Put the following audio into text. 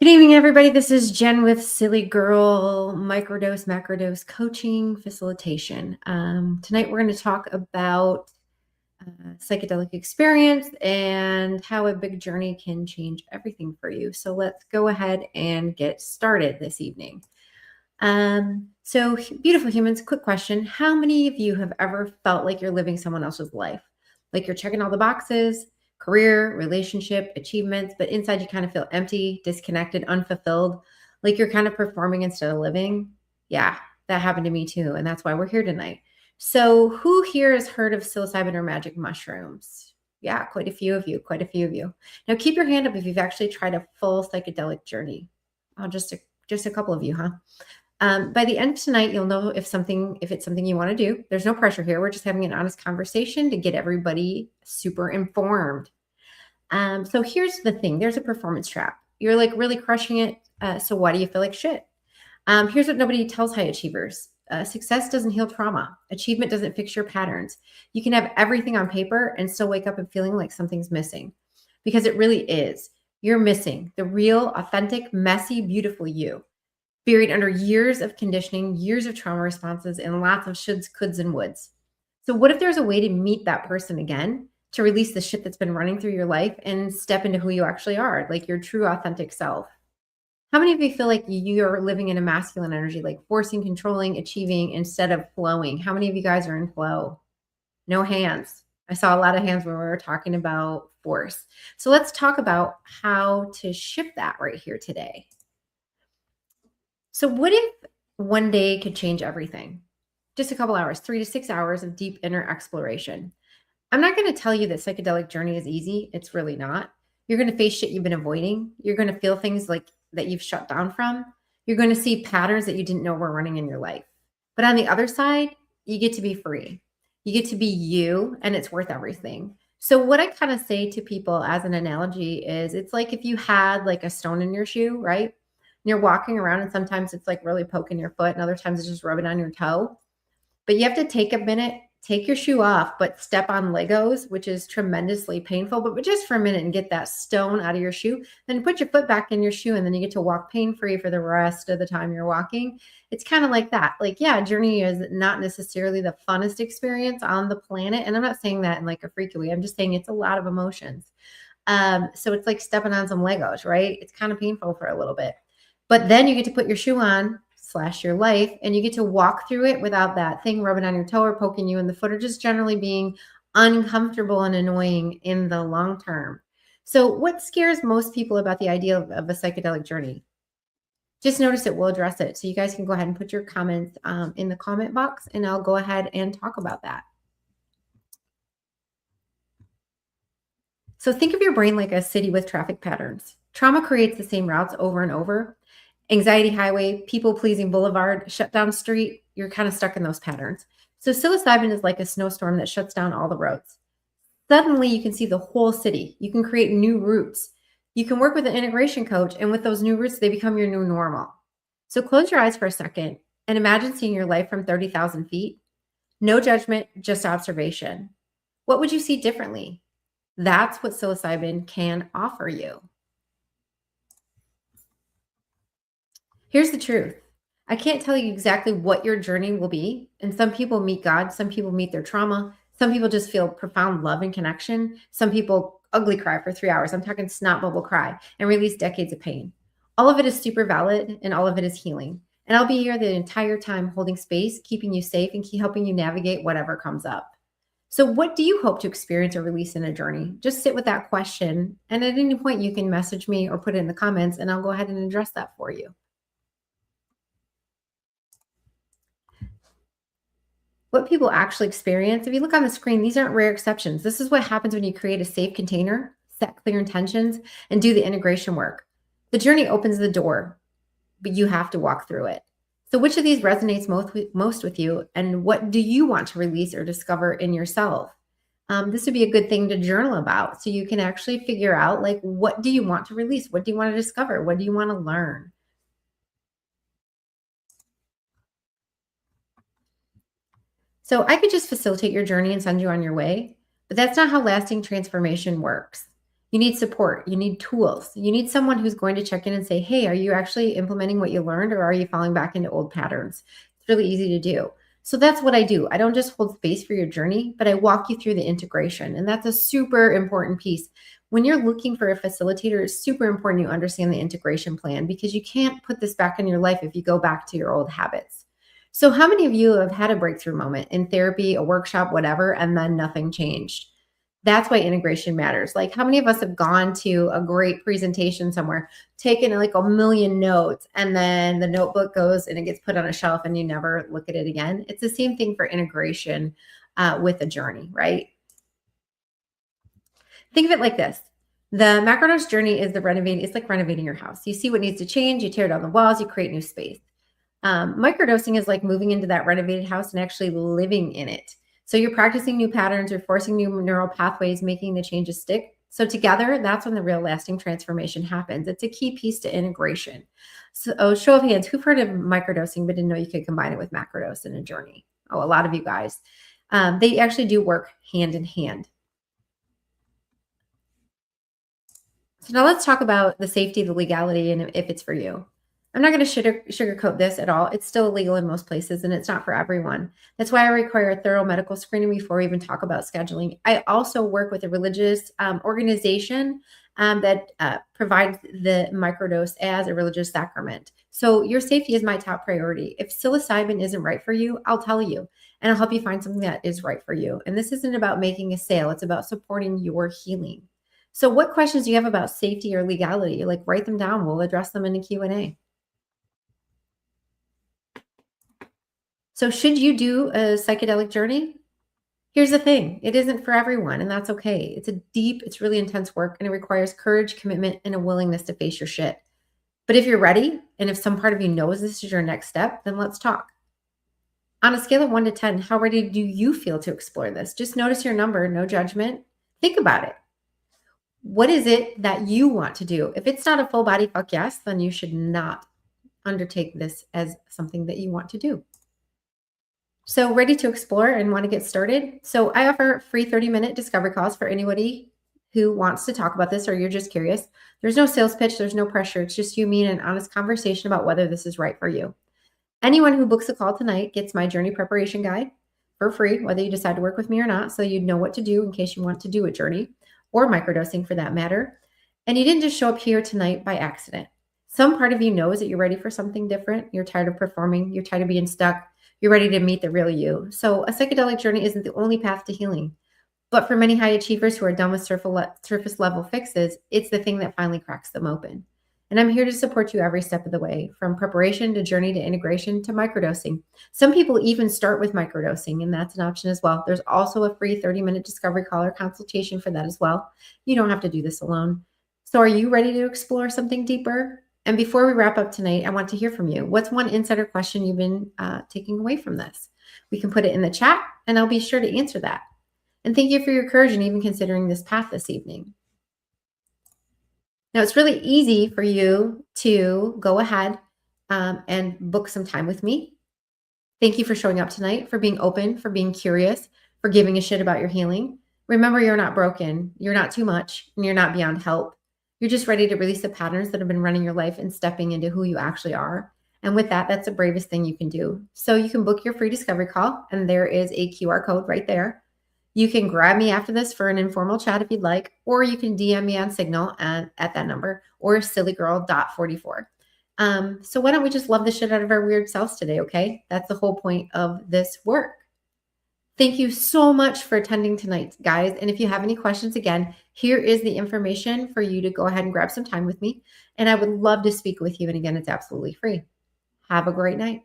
Good evening, everybody. This is Jen with Silly Girl Microdose, Macrodose Coaching Facilitation. Tonight, we're going to talk about psychedelic experience and how a big journey can change everything for you. So let's go ahead and get started this evening. Beautiful humans, quick question. How many of you have ever felt like you're living someone else's life? Like you're checking all the boxes, career, relationship, achievements, but inside you kind of feel empty, disconnected, unfulfilled, like you're kind of performing instead of living? Yeah, that happened to me too. And that's why we're here tonight. So, who here has heard of psilocybin or magic mushrooms? Yeah, quite a few of you, quite a few of you. Now, keep your hand up if you've actually tried a full psychedelic journey. Oh, just a couple of you, huh? By the end of tonight, you'll know if it's something you want to do. There's no pressure here. We're just having an honest conversation to get everybody super informed. So here's the thing. There's a performance trap. You're like really crushing it. So why do you feel like shit? Here's what nobody tells high achievers. Success doesn't heal trauma. Achievement doesn't fix your patterns. You can have everything on paper and still wake up and feeling like something's missing, because it really is. You're missing the real, authentic, messy, beautiful you, buried under years of conditioning, years of trauma responses, and lots of shoulds, coulds, and woulds. So, what if there's a way to meet that person again, to release the shit that's been running through your life and step into who you actually are, like your true, authentic self? How many of you feel like you're living in a masculine energy, like forcing, controlling, achieving instead of flowing? How many of you guys are in flow? No hands. I saw a lot of hands when we were talking about force. So, let's talk about how to shift that right here today. So what if one day could change everything? Just a couple hours, 3 to 6 hours of deep inner exploration. I'm not going to tell you that psychedelic journey is easy. It's really not. You're going to face shit you've been avoiding. You're going to feel things like that you've shut down from. You're going to see patterns that you didn't know were running in your life. But on the other side, you get to be free. You get to be you, and it's worth everything. So what I kind of say to people as an analogy is, it's like if you had like a stone in your shoe, right? And you're walking around and sometimes it's like really poking your foot and other times it's just rubbing on your toe. But you have to take a minute, take your shoe off, but step on Legos, which is tremendously painful, but just for a minute and get that stone out of your shoe. Then put your foot back in your shoe and then you get to walk pain-free for the rest of the time you're walking. It's kind of like that. Like, yeah, journey is not necessarily the funnest experience on the planet. And I'm not saying that in like a freaky way. I'm just saying it's a lot of emotions. So it's like stepping on some Legos, right? It's kind of painful for a little bit. But then you get to put your shoe on / your life, and you get to walk through it without that thing rubbing on your toe or poking you in the foot or just generally being uncomfortable and annoying in the long term. So what scares most people about the idea of a psychedelic journey? Just notice it. We'll address it. So you guys can go ahead and put your comments in the comment box, and I'll go ahead and talk about that. So think of your brain like a city with traffic patterns. Trauma creates the same routes over and over. Anxiety highway, people-pleasing boulevard, shut down street, you're kind of stuck in those patterns. So psilocybin is like a snowstorm that shuts down all the roads. Suddenly you can see the whole city. You can create new routes. You can work with an integration coach, and with those new routes, they become your new normal. So close your eyes for a second and imagine seeing your life from 30,000 feet. No judgment, just observation. What would you see differently? That's what psilocybin can offer you. Here's the truth. I can't tell you exactly what your journey will be. And some people meet God, some people meet their trauma, some people just feel profound love and connection. Some people ugly cry for 3 hours. I'm talking snot bubble cry and release decades of pain. All of it is super valid and all of it is healing. And I'll be here the entire time holding space, keeping you safe and helping you navigate whatever comes up. So what do you hope to experience or release in a journey? Just sit with that question. And at any point you can message me or put it in the comments and I'll go ahead and address that for you. What people actually experience, if you look on the screen, these aren't rare exceptions. This is what happens when you create a safe container, set clear intentions, and do the integration work. The journey opens the door, but you have to walk through it. So which of these resonates most with you, and what do you want to release or discover in yourself? This would be a good thing to journal about so you can actually figure out, like, what do you want to release? What do you want to discover? What do you want to learn? So I could just facilitate your journey and send you on your way, but that's not how lasting transformation works. You need support. You need tools. You need someone who's going to check in and say, hey, are you actually implementing what you learned or are you falling back into old patterns? It's really easy to do. So that's what I do. I don't just hold space for your journey, but I walk you through the integration. And that's a super important piece. When you're looking for a facilitator, it's super important you understand the integration plan because you can't put this back in your life if you go back to your old habits. So, how many of you have had a breakthrough moment in therapy, a workshop, whatever, and then nothing changed? That's why integration matters. Like, how many of us have gone to a great presentation somewhere, taken like a million notes, and then the notebook goes and it gets put on a shelf and you never look at it again? It's the same thing for integration with a journey, right? Think of it like this. The macrodose journey is it's like renovating your house. You see what needs to change, you tear down the walls, you create new space. Microdosing is like moving into that renovated house and actually living in it. So you're practicing new patterns, you're forcing new neural pathways, making the changes stick. So together, that's when the real lasting transformation happens. It's a key piece to integration. So show of hands, who've heard of microdosing but didn't know you could combine it with macrodose in a journey? Oh, a lot of you guys. They actually do work hand in hand. So now let's talk about the safety, the legality, and if it's for you. I'm not going to sugarcoat this at all. It's still illegal in most places and it's not for everyone. That's why I require a thorough medical screening before we even talk about scheduling. I also work with a religious organization that provides the microdose as a religious sacrament. So your safety is my top priority. If psilocybin isn't right for you, I'll tell you and I'll help you find something that is right for you. And this isn't about making a sale. It's about supporting your healing. So what questions do you have about safety or legality? Like write them down. We'll address them in a Q&A. So should you do a psychedelic journey? Here's the thing. It isn't for everyone, and that's okay. It's really intense work, and it requires courage, commitment, and a willingness to face your shit. But if you're ready, and if some part of you knows this is your next step, then let's talk. On a scale of 1 to 10, how ready do you feel to explore this? Just notice your number, no judgment. Think about it. What is it that you want to do? If it's not a full body fuck yes, then you should not undertake this as something that you want to do. So ready to explore and want to get started? So I offer free 30-minute discovery calls for anybody who wants to talk about this or you're just curious. There's no sales pitch. There's no pressure. It's just you, me, and an honest conversation about whether this is right for you. Anyone who books a call tonight gets my journey preparation guide for free, whether you decide to work with me or not, so you know what to do in case you want to do a journey or microdosing for that matter. And you didn't just show up here tonight by accident. Some part of you knows that you're ready for something different. You're tired of performing. You're tired of being stuck. You're ready to meet the real you. So a psychedelic journey isn't the only path to healing. But for many high achievers who are done with surface level fixes, it's the thing that finally cracks them open. And I'm here to support you every step of the way, from preparation to journey to integration to microdosing. Some people even start with microdosing, and that's an option as well. There's also a free 30-minute discovery call or consultation for that as well. You don't have to do this alone. So are you ready to explore something deeper? And before we wrap up tonight, I want to hear from you. What's one insider question you've been taking away from this? We can put it in the chat, and I'll be sure to answer that. And thank you for your courage in even considering this path this evening. Now, it's really easy for you to go ahead and book some time with me. Thank you for showing up tonight, for being open, for being curious, for giving a shit about your healing. Remember, you're not broken, you're not too much, and you're not beyond help. You're just ready to release the patterns that have been running your life and stepping into who you actually are. And with that, that's the bravest thing you can do. So you can book your free discovery call, and there is a QR code right there. You can grab me after this for an informal chat if you'd like, or you can DM me on Signal at that number, or sillygirl.44. So why don't we just love the shit out of our weird selves today, okay? That's the whole point of this work. Thank you so much for attending tonight, guys. And if you have any questions, again, here is the information for you to go ahead and grab some time with me. And I would love to speak with you. And again, it's absolutely free. Have a great night.